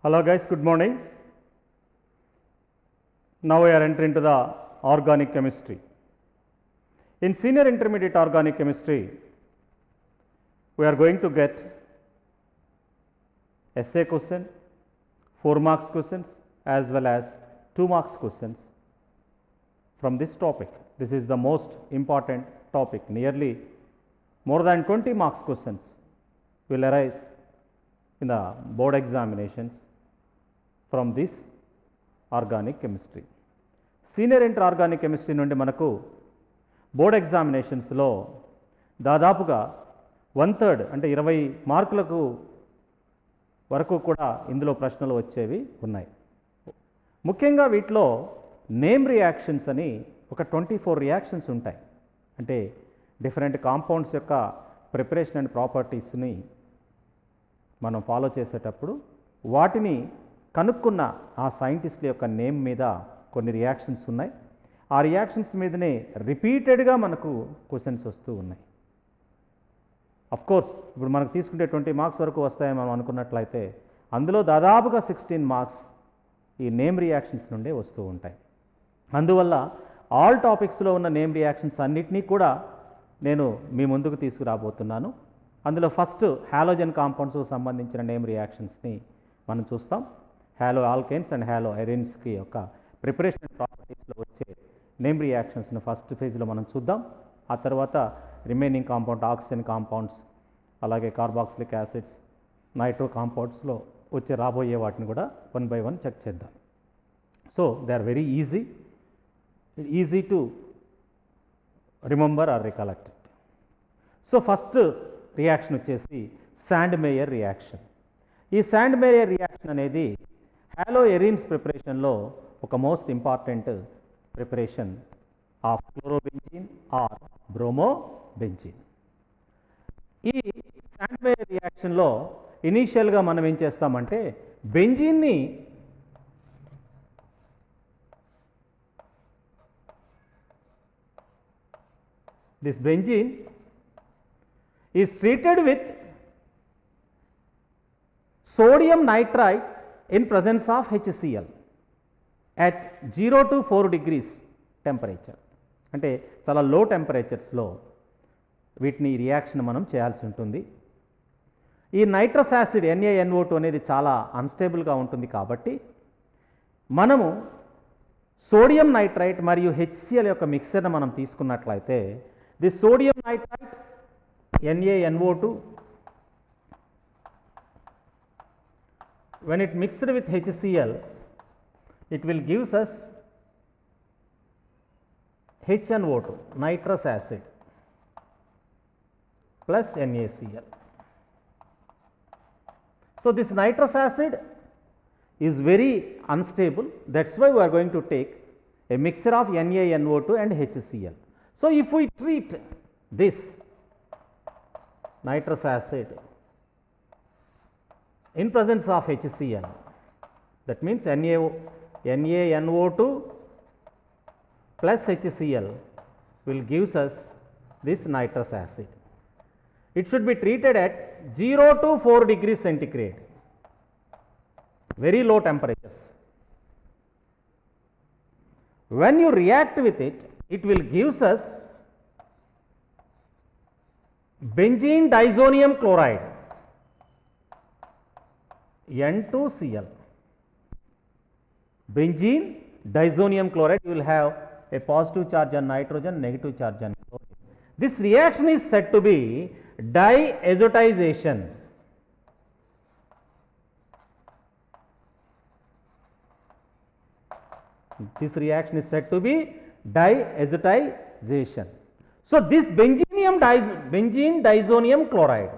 Hello guys, good morning. Now we are entering into the organic chemistry. In senior intermediate organic chemistry, we are going to get essay question, 4 marks questions as well as 2 marks questions from this topic. This is the most important topic. Nearly more than 20 marks questions will arise in the board examinations from this organic chemistry. Senior inter organic chemistry నుండి మనకు board ఎగ్జామినేషన్స్లో దాదాపుగా 1/3 అంటే 20 మార్కులకు వరకు కూడా ఇందులో ప్రశ్నలు వచ్చేవి ఉన్నాయి. ముఖ్యంగా వీటిలో నేమ్ రియాక్షన్స్ అని ఒక 24 రియాక్షన్స్ ఉంటాయి. అంటే డిఫరెంట్ కాంపౌండ్స్ యొక్క ప్రిపరేషన్ అండ్ ప్రాపర్టీస్ని మనం ఫాలో చేసేటప్పుడు వాటిని కనుక్కున్న ఆ సైంటిస్టుల యొక్క నేమ్ మీద కొన్ని రియాక్షన్స్ ఉన్నాయి. ఆ రియాక్షన్స్ మీదనే రిపీటెడ్గా మనకు క్వశ్చన్స్ వస్తూ ఉన్నాయి. కోర్స్ ఇప్పుడు మనకు తీసుకుంటే 20 మార్క్స్ వరకు వస్తాయని మనం అనుకున్నట్లయితే అందులో దాదాపుగా 16 మార్క్స్ ఈ నేమ్ రియాక్షన్స్ నుండే వస్తూ ఉంటాయి. అందువల్ల ఆల్ టాపిక్స్లో ఉన్న నేమ్ రియాక్షన్స్ అన్నిటినీ కూడా నేను మీ ముందుకు తీసుకురాబోతున్నాను. అందులో ఫస్ట్ హాలోజన్ కాంపౌండ్స్కు సంబంధించిన నేమ్ రియాక్షన్స్ని మనం చూస్తాం. హాలో ఆల్కేన్స్ అండ్ హాలో ఐరెన్స్కి యొక్క ప్రిపరేషన్ ప్రాపర్టీస్లో వచ్చే నేమ్ రియాక్షన్స్ని ఫస్ట్ ఫేజ్లో మనం చూద్దాం. ఆ తర్వాత రిమైనింగ్ కాంపౌండ్ ఆక్సిజన్ కాంపౌండ్స్, అలాగే కార్బాక్సిలిక్ యాసిడ్స్, నైట్రో కాంపౌండ్స్లో వచ్చే రాబోయే వాటిని కూడా 1 by 1 చెక్ చేద్దాం. So they are very easy to remember or recollect. So first reaction వచ్చేసి శాండ్ మేయర్ రియాక్షన్. ఈ శాండ్ మేయర్ రియాక్షన్ అనేది హాలో ఎరిన్స్ ప్రిపరేషన్లో ఒక most important preparation of chlorobenzene or bromobenzene. ఈ శాండ్ మేయర్ రియాక్షన్లో ఇనీషియల్గా మనం ఏం చేస్తామంటే బెంజీన్ని this benzene is treated with sodium nitrite in presence of HCl at 0 to 4 degrees temperature. అంటే చాలా లో టెంపరేచర్స్లో వీటిని రియాక్షన్ మనం చేయాల్సి ఉంటుంది. ఈ నైట్రస్ యాసిడ్ NaNO2 అనేది చాలా అన్స్టేబుల్గా ఉంటుంది కాబట్టి మనము సోడియం నైట్రైట్ మరియు HCl యొక్క మిక్సర్ని మనం తీసుకున్నట్లయితే the sodium nitrite NaNO2 when it mixed with HCl, it will gives us HNO2, nitrous acid plus NaCl. So this nitrous acid is very unstable. That's why we are going to take a mixture of NaNO2 and HCl. So if we treat this nitrous acid in presence of HCl, that means NaNO2 plus HCl will gives us this nitrous acid. It should be treated at 0 to 4 degrees centigrade, very low temperatures. When you react with it, it will gives us benzene diazonium chloride N2Cl. Benzene diazonium chloride, you will have a positive charge on nitrogen, negative charge on chlorine. This reaction is said to be diazotization. This reaction is said to be diazotization. So this benzene diazonium chloride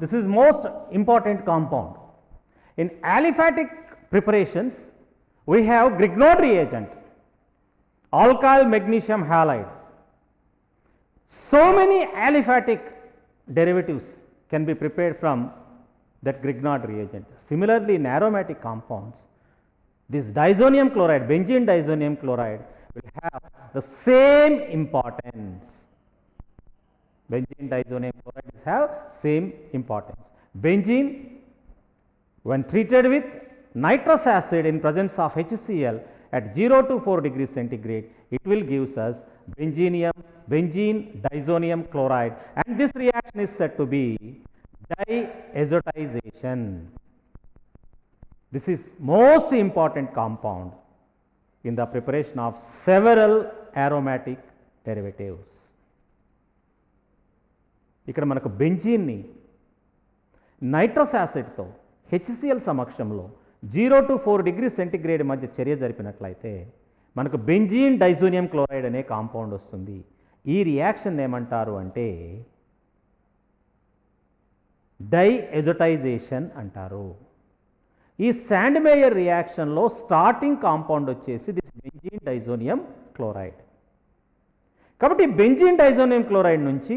this is most important compound. In aliphatic preparations, we have Grignard reagent, alkyl magnesium halide. So many aliphatic derivatives can be prepared from that Grignard reagent. Similarly, in aromatic compounds, this diazonium chloride, benzene diazonium chloride will have the same importance. Benzene diazonium chloride have same importance. Benzene, when treated with nitrous acid in presence of HCl at 0 to 4 degrees centigrade, it will gives us benzene diazonium chloride, and this reaction is said to be diazotization. This is most important compound in the preparation of several aromatic derivatives. ఇక్కడ మనకు బెంజీన్ని nitrous యాసిడ్తో HCl సమక్షంలో 0 to 4 degree centigrade మధ్య చర్య జరిపినట్లయితే మనకు benzene diazonium chloride అనే compound వస్తుంది. ఈ reaction ఏమంటారు అంటే డైఎజోటైజేషన్ అంటారు. ఈ శాండ్మేయర్ రియాక్షన్లో స్టార్టింగ్ కాంపౌండ్ వచ్చేసి దిస్ బెంజీన్ డైజోనియం క్లోరైడ్. కాబట్టి బెంజీన్ డైజోనియం క్లోరైడ్ నుంచి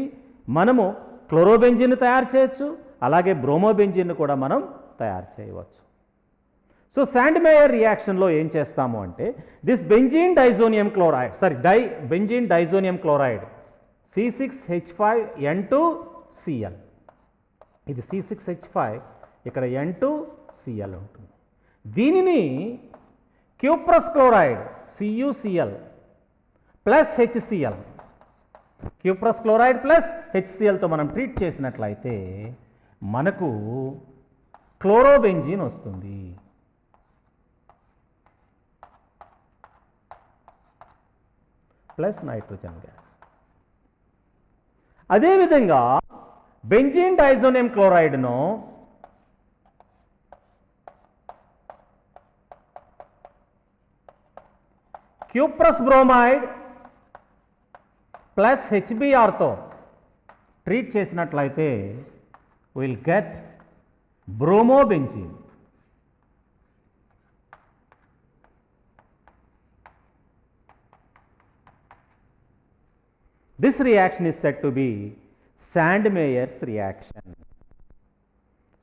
మనము క్లోరోబెంజిన్ తయారు చేయొచ్చు, అలాగే బ్రోమోబెంజిన్ కూడా మనం తయారు చేయవచ్చు. సో శాండ్మేయర్ రియాక్షన్లో ఏం చేస్తాము అంటే this benzene diazonium chloride benzene diazonium chloride C6H5N2Cl, ఇది C6H5, ఇక్కడ N2Cl ఉంటుంది. దీనిని cuprous chloride CuCl plus HCl, cuprous chloride plus HClతో మనం ట్రీట్ చేసినట్లయితే మనకు క్లోరోబెంజిన్ వస్తుంది. Plus nitrogen gas. అదేవిధంగా బెంజీన్ డైజోనియం క్లోరైడ్ను క్యూప్రస్ బ్రోమైడ్ ప్లస్ HBrతో ట్రీట్ చేసినట్లయితే will get bromobenzene. This reaction is said to be Sandmeyer's reaction.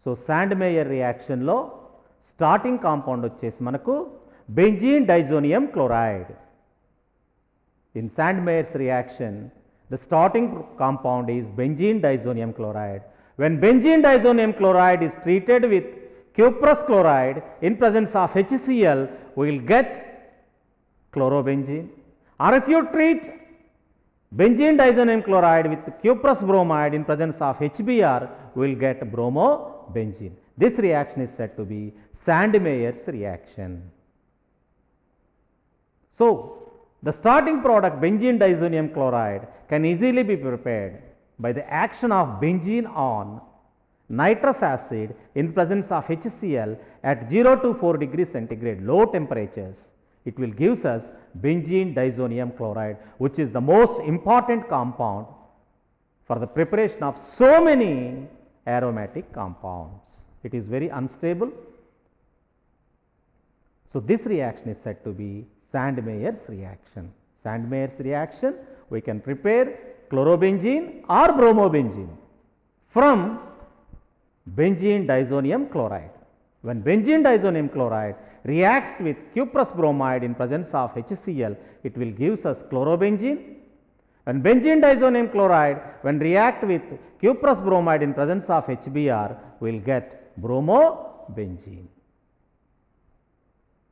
So Sandmeyer reaction లో స్టార్టింగ్ కాంపౌండ్ వచ్చేసి మనకు benzene diazonium chloride. In Sandmeyer's reaction, the starting compound is benzene diazonium chloride. When benzene diazonium chloride is treated with cuprous chloride in presence of HCl, we will get chlorobenzene. Or if you treat benzene diazonium chloride with cuprous bromide in presence of HBr, we will get bromobenzene. This reaction is said to be Sandmeyer's reaction. So, the starting product benzene diazonium chloride can easily be prepared by the action of benzene on nitrous acid in presence of HCl at 0 to 4 degrees centigrade low temperatures. It will gives us benzene diazonium chloride, which is the most important compound for the preparation of so many aromatic compounds. It is very unstable. So, this reaction is said to be Sandmeyer's reaction. Sandmeyer's reaction, we can prepare chlorobenzene or bromobenzene from benzene diazonium chloride. When benzene diazonium chloride reacts with cuprous bromide in presence of HCl, it will gives us chlorobenzene. When benzene diazonium chloride when react with cuprous bromide in presence of HBr, we will get bromobenzene.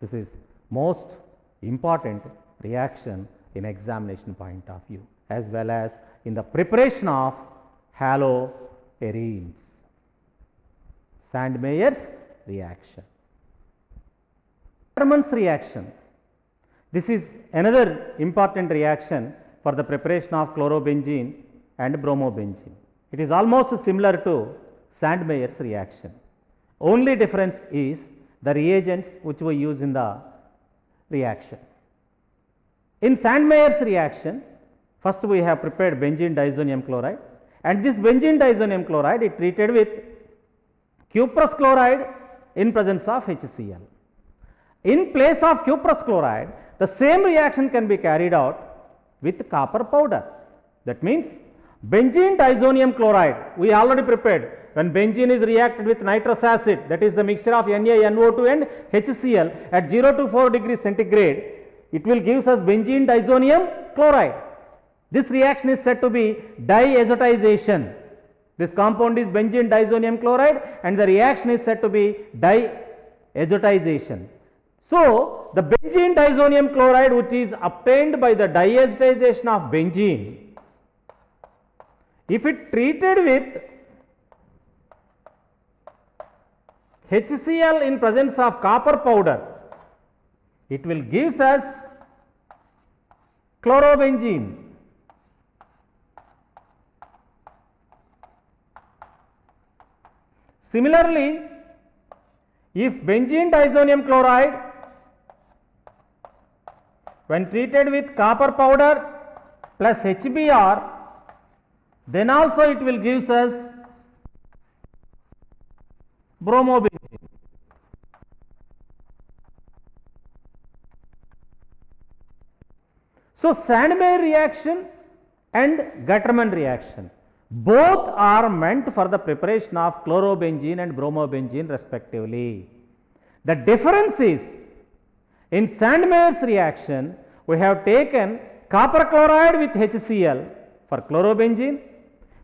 This is most important reaction in examination point of view, as well as in the preparation of haloarenes. Sandmeyer's reaction. Ackermann's reaction. This is another important reaction for the preparation of chlorobenzene and bromobenzene. It is almost similar to Sandmeyer's reaction. Only difference is the reagents which we use in the reaction. In Sandmeyer's reaction, first we have prepared benzene diazonium chloride, and this benzene diazonium chloride is treated with cuprous chloride in presence of HCl. In place of cuprous chloride, the same reaction can be carried out with copper powder. That means Benzene diazonium chloride, we already prepared. When benzene is reacted with nitrous acid, that is the mixture of NaNO2 and HCl at 0 to 4 degrees centigrade, it will give us benzene diazonium chloride. This reaction is said to be diazotization. This compound is benzene diazonium chloride and the reaction is said to be diazotization. So, the benzene diazonium chloride which is obtained by the diazotization of benzene, if it treated with HCl in presence of copper powder, it will gives us chlorobenzene. Similarly, if benzene diazonium chloride when treated with copper powder plus HBr, then also it will gives us bromobenzene. So, Sandmeyer reaction and Gattermann reaction, both are meant for the preparation of chlorobenzene and bromobenzene respectively. The difference is, in Sandmeyer's reaction, we have taken copper chloride with HCl for chlorobenzene,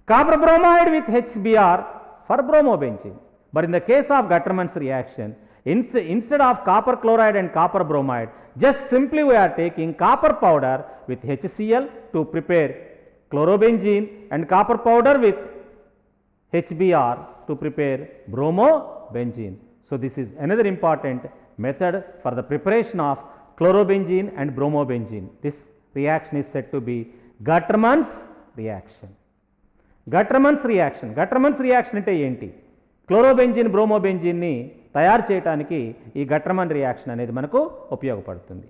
copper bromide with HBr for bromobenzene. But in the case of Gattermann's reaction, instead of copper chloride and copper bromide, just simply we are taking copper powder with HCl to prepare chlorobenzene and copper powder with HBr to prepare bromobenzene. So, this is another important method for the preparation of chlorobenzene and bromobenzene. This reaction is said to be Gattermann's reaction. Gattermann's reaction. Gattermann's reaction అంటే ఏంటి? Chlorobenzene బ్రోమోబెంజిన్ని తయారు చేయడానికి ఈ గట్టర్మన్ reaction అనేది మనకు ఉపయోగపడుతుంది.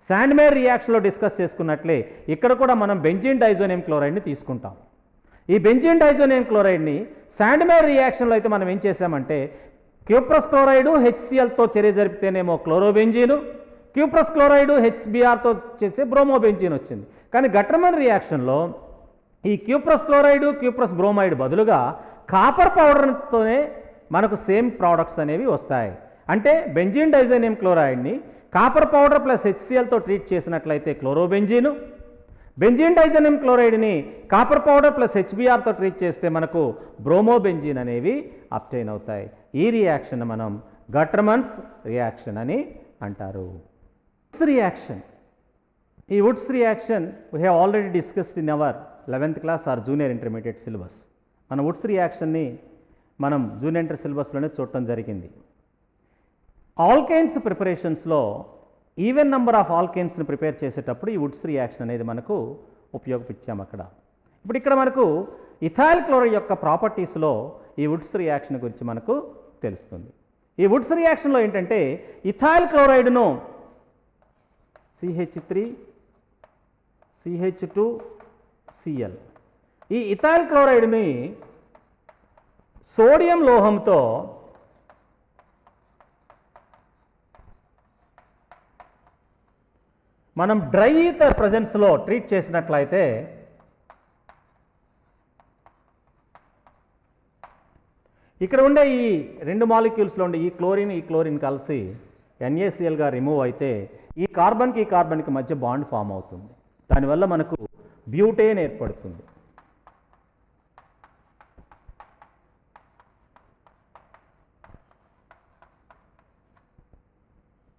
శాండ్మేర్ రియాక్షన్లో discuss చేసుకున్నట్లే ఇక్కడ కూడా మనం బెంజీన్ డైజోనియం క్లోరైడ్ని తీసుకుంటాం. ఈ బెంజీన్ డైజోనియం క్లోరైడ్ని శాండ్మేర్ రియాక్షన్లో అయితే మనం ఏం చేసామంటే క్యూప్రస్ క్లోరైడు హెచ్సిఎల్తో చర్య జరిపితేనేమో క్లోరోబెంజీను, క్యూప్రస్ క్లోరైడు హెచ్బిఆర్తో చేస్తే బ్రోమోబెంజీన్ వచ్చింది. కానీ గట్టర్మన్ రియాక్షన్లో ఈ క్యూప్రస్ క్లోరైడు క్యూప్రస్ బ్రోమైడ్ బదులుగా కాపర్ పౌడర్తోనే మనకు సేమ్ ప్రోడక్ట్స్ అనేవి వస్తాయి. అంటే బెంజీన్ డైజోనియం క్లోరైడ్ని కాపర్ పౌడర్ ప్లస్ హెచ్సిఎల్తో ట్రీట్ చేసినట్లయితే క్లోరోబెంజీను, బెంజీన్ డైజోనియం క్లోరైడ్ని కాపర్ పౌడర్ ప్లస్ హెచ్బిఆర్తో ట్రీట్ చేస్తే మనకు బ్రోమోబెంజీన్ అనేవి అబ్టైన్ అవుతాయి. ఈ రియాక్షన్ మనం గట్టర్మన్స్ రియాక్షన్ అని అంటారు. Wurtz reaction. ఈ Wurtz reaction we have already discussed in our 11th class or junior intermediate syllabus. మన వుడ్స్ రియాక్షన్ని మనం జూనియర్ ఇంటర్ సిలబస్లోనే చూడటం జరిగింది. ఆల్కైన్స్ ప్రిపరేషన్స్లో ఈవెన్ నెంబర్ ఆఫ్ ఆల్కైన్స్ని ప్రిపేర్ చేసేటప్పుడు ఈ వుడ్స్ రియాక్షన్ అనేది మనకు ఉపయోగించాం అక్కడ. ఇప్పుడు ఇక్కడ మనకు ఇథైల్ క్లోరైడ్ యొక్క ప్రాపర్టీస్లో ఈ వుడ్స్ రియాక్షన్ గురించి మనకు తెలుస్తుంది. ఈ వుడ్స్ రియాక్షన్లో ఏంటంటే ఇథైల్ క్లోరైడ్ను CH3 CH2 Cl, ఈ ఇథైల్ క్లోరైడ్ని సోడియం లోహంతో మనం డ్రై ఈథర్ ప్రజెన్స్లో ట్రీట్ చేసినట్లయితే ఇక్కడ ఉండే ఈ రెండు మాలిక్యూల్స్లో ఉండే ఈ క్లోరిన్ కలిసి NaClగా రిమూవ్ అయితే ఈ కార్బన్కి మధ్య బాండ్ ఫామ్ అవుతుంది. దానివల్ల మనకు బ్యూటేన్ ఏర్పడుతుంది.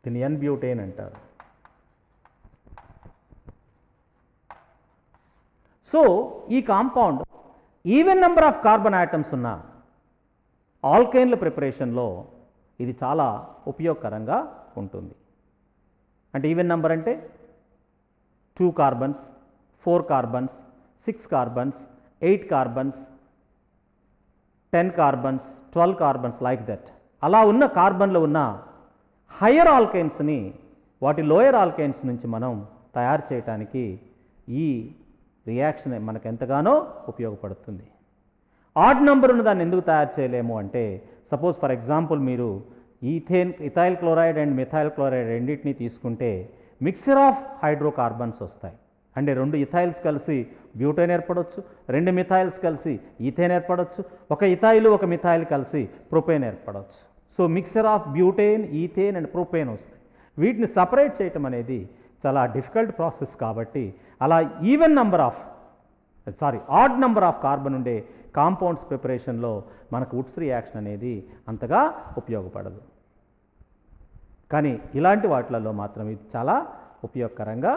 దీన్ని N-బ్యూటేన్ అంటారు. సో ఈ compound even number of carbon atoms ఉన్న ఆల్కైన్ల ప్రిపరేషన్లో ఇది చాలా ఉపయోగకరంగా ఉంటుంది. అంటే ఈవెన్ నెంబర్ అంటే 2 carbons, 4 carbons, 6 carbons, 8 carbons, 10 carbons, 12 carbons like that. అలా ఉన్న కార్బన్లో ఉన్న హయ్యర్ ఆల్కైన్స్ని వాటి లోయర్ ఆల్కైన్స్ నుంచి మనం తయారు చేయడానికి ఈ రియాక్షన్ మనకు ఎంతగానో ఉపయోగపడుతుంది. ఆడ్ నెంబర్ ఉన్న దాన్ని ఎందుకు తయారు చేయలేము అంటే సపోజ్ ఫర్ ఎగ్జాంపుల్ మీరు ethyl chloride and methyl chloride రెండింటిని తీసుకుంటే మిక్సర్ ఆఫ్ హైడ్రోకార్బన్స్ వస్తాయి. అంటే 2 ఇథైల్స్ కలిసి బ్యూటేన్ ఏర్పడవచ్చు, 2 మిథైల్స్ కలిసి ఈథేన్ ఏర్పడవచ్చు, ఒక ఇథైలు ఒక మిథైల్ కలిసి ప్రొపేన్ ఏర్పడవచ్చు. So mixer of butane, ethane and propane వస్తాయి. వీటిని సపరేట్ చేయటం అనేది చాలా డిఫికల్ట్ ప్రాసెస్ కాబట్టి అలా ఆడ్ నెంబర్ ఆఫ్ కార్బన్ ఉండే కాంపౌండ్స్ ప్రిపరేషన్లో మనకు వుడ్స్ రియాక్షన్ అనేది అంతగా ఉపయోగపడదు. కానీ ఇలాంటి వాటిలలో మాత్రం ఇది చాలా ఉపయోగకరంగా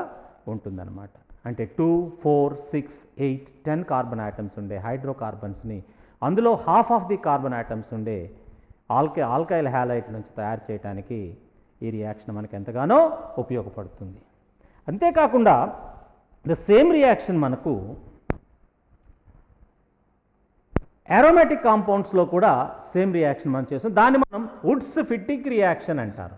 ఉంటుందన్నమాట. అంటే 2, 4, 6, 8, 10 కార్బన్ ఆటమ్స్ ఉండే హైడ్రోకార్బన్స్ని అందులో half of the carbon atoms ఉండే ఆల్కైల్ హ్యాలైడ్ నుంచి తయారు చేయడానికి ఈ రియాక్షన్ మనకు ఎంతగానో ఉపయోగపడుతుంది. అంతేకాకుండా ద సేమ్ రియాక్షన్ మనకు అరోమాటిక్ కాంపౌండ్స్లో కూడా సేమ్ రియాక్షన్ మనం చేస్తాం. దాన్ని మనం వుడ్స్ ఫిట్టిగ్ రియాక్షన్ అంటారు.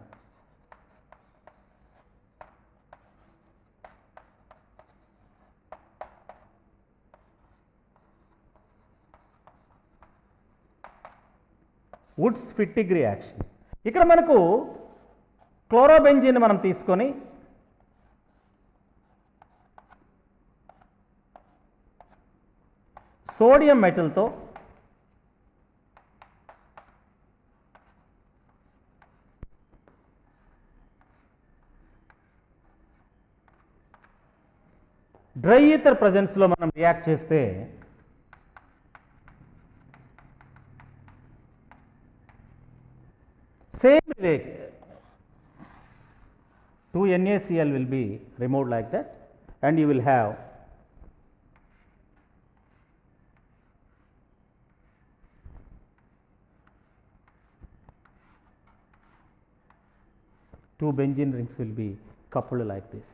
Wurtz Fittig reaction. ఇక్కడ మనకు క్లోరోబెంజిన్ మనం తీసుకొని సోడియం మెటల్తో డ్రై ఈథర్ ప్రజెన్స్లో మనం రియాక్ట్ చేస్తే same relate 2 NaCl will be removed like that, and you will have two benzene rings will be coupled like this.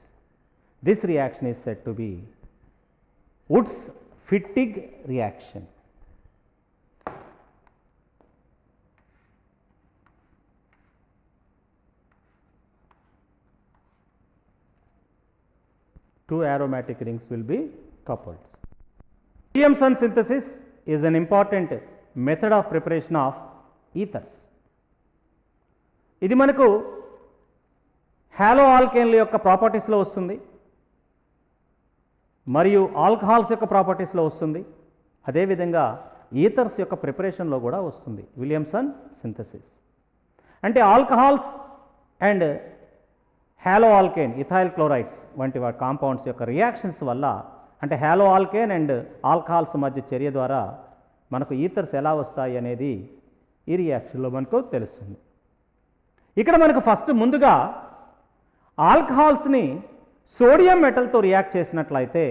This reaction is said to be Woods Fittig reaction. Two aromatic rings will be coupled. Williamson synthesis is an important method of preparation of ethers. ఇది మనకు hollow ఆల్కేన్ల యొక్క ప్రాపర్టీస్లో వస్తుంది, మరియు alcohols యొక్క ప్రాపర్టీస్లో వస్తుంది, అదేవిధంగా ఈథర్స్ యొక్క ప్రిపరేషన్లో కూడా వస్తుంది విలియమ్సన్ సింథసిస్. అంటే alcohols and hollow alkane, ethyl chlorides వంటి కాంపౌండ్స్ యొక్క రియాక్షన్స్ వల్ల, అంటే హాలో ఆల్కేన్ అండ్ ఆల్కహాల్స్ మధ్య చర్య ద్వారా మనకు ఈథర్స్ ఎలా వస్తాయి అనేది ఈ రియాక్షన్లో మనకు తెలుస్తుంది. ఇక్కడ మనకు ఫస్ట్ ముందుగా ఆల్కహాల్స్ని సోడియం మెటల్తో రియాక్ట్ చేసినట్లయితే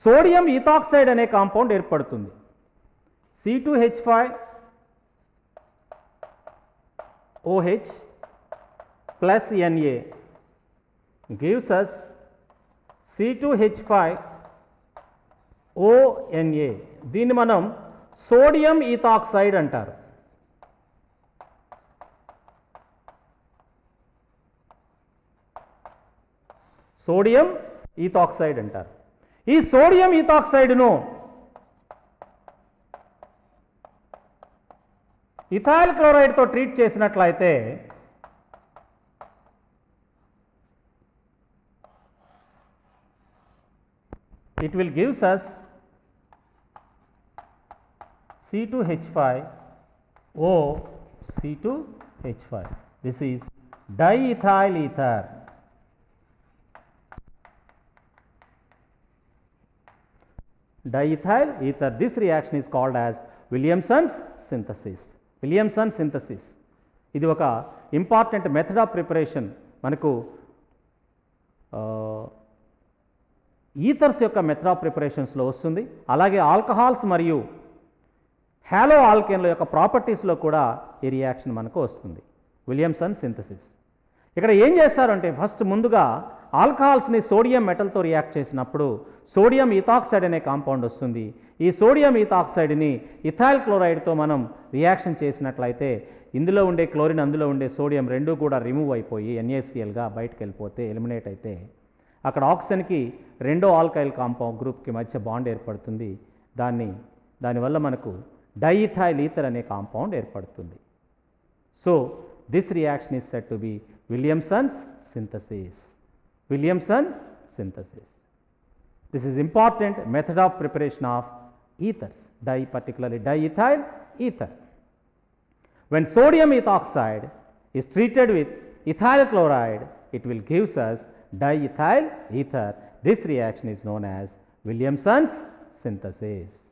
సోడియం ఈథాక్సైడ్ అనే కాంపౌండ్ ఏర్పడుతుంది. C2H5OH plus Na gives us C2H5ONa. దీన్ని మనం సోడియం ఈథాక్సైడ్ అంటారు. సోడియం ఈథాక్సైడ్ అంటారు. ఈ సోడియం ఈథాక్సైడ్ను ఇథైల్ క్లోరైడ్తో ట్రీట్ చేసినట్లయితే it will gives us C2H5O C2H5. This is diethyl ether. Diethyl ether. This reaction is called as Williamson's synthesis. Williamson synthesis. ఇది ఒక important method of preparation. మనకు ఈథర్స్ యొక్క మెథడ్ ఆఫ్ ప్రిపరేషన్స్లో వస్తుంది. అలాగే alcohols మరియు hollow ఆల్కేన్ల యొక్క ప్రాపర్టీస్లో కూడా ఈ రియాక్షన్ మనకు వస్తుంది, విలియమ్సన్ సింథసిస్. ఇక్కడ ఏం చేస్తారంటే ఫస్ట్ ముందుగా ఆల్కహాల్స్ని సోడియం మెటల్తో రియాక్ట్ చేసినప్పుడు సోడియం ఈథాక్సైడ్ అనే కాంపౌండ్ వస్తుంది. ఈ సోడియం ఈథాక్సైడ్ని ఇథైల్ క్లోరైడ్తో మనం రియాక్షన్ చేసినట్లయితే ఇందులో ఉండే క్లోరిన్, అందులో ఉండే సోడియం రెండూ కూడా రిమూవ్ అయిపోయి NaClగా బయటకు వెళ్ళిపోతే, ఎలిమినేట్ అయితే అక్కడ ఆక్సిజన్కి రెండో ఆల్కైల్ కాంపౌండ్ గ్రూప్కి మధ్య బాండ్ ఏర్పడుతుంది. దానివల్ల మనకు డైఇథైల్ ఈథర్ అనే కాంపౌండ్ ఏర్పడుతుంది. So this reaction is said to be Williamson's synthesis. Williamson synthesis. This is important method of preparation of ethers, particularly diethyl ether. When sodium ethoxide is treated with ethyl chloride, it will give us diethyl ether. This reaction is known as Williamson's synthesis.